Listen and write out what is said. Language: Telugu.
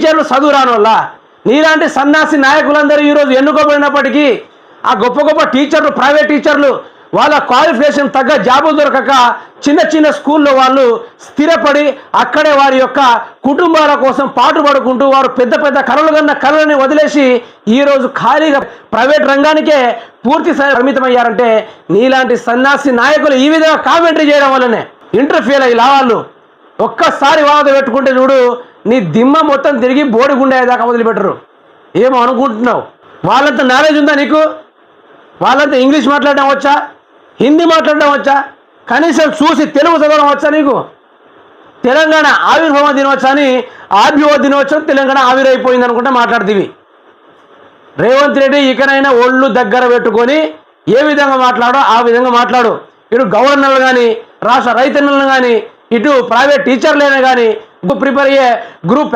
టీచర్లు చదువు రానోళ్ళ? నీలాంటి సన్నాసి నాయకులందరూ ఈరోజు ఎన్నుకోబడినప్పటికీ ఆ గొప్ప గొప్ప టీచర్లు, ప్రైవేట్ టీచర్లు వాళ్ళ క్వాలిఫికేషన్ తగ్గ జాబులు దొరకక చిన్న చిన్న స్కూల్లో వాళ్ళు స్థిరపడి అక్కడే వారి యొక్క కుటుంబాల కోసం పాటుపడుకుంటూ వారు పెద్ద పెద్ద కలలు కన్న కళలని వదిలేసి ఈరోజు ఖాళీగా ప్రైవేట్ రంగానికే పూర్తి పరిమితమయ్యారంటే నీలాంటి సన్యాసి నాయకులు ఈ విధంగా కామెంటరీ చేయడం వల్లనే ఇంటర్ ఫెయిల్ అయ్యి వాళ్ళు ఒక్కసారి వాద పెట్టుకుంటే చూడు నీ దిమ్మ మొత్తం తిరిగి బోడిగుండె దాకా వదిలిపెట్టరు. ఏమో అనుకుంటున్నావు? వాళ్ళంత నాలెడ్జ్ ఉందా నీకు? వాళ్ళంతా ఇంగ్లీష్ మాట్లాడడం వచ్చా? హిందీ మాట్లాడడం వచ్చా? కనీసం చూసి తెలుగు చదవడం వచ్చా నీకు? తెలంగాణ ఆవిర్భావ దినోత్సవం అని ఆవిర్భావ దినోత్సవం తెలంగాణ ఆవిరైపోయింది అనుకుంటే మాట్లాడుతీవి. రేవంత్ రెడ్డి ఇకనైనా ఒళ్ళు దగ్గర పెట్టుకొని ఏ విధంగా మాట్లాడో ఆ విధంగా మాట్లాడు. ఇటు గవర్నర్లు కానీ, రాష్ట్ర రైతన్నలను కానీ, ఇటు ప్రైవేట్ టీచర్లైనా కానీ, ప్రిపేర్ అయ్యే గ్రూప్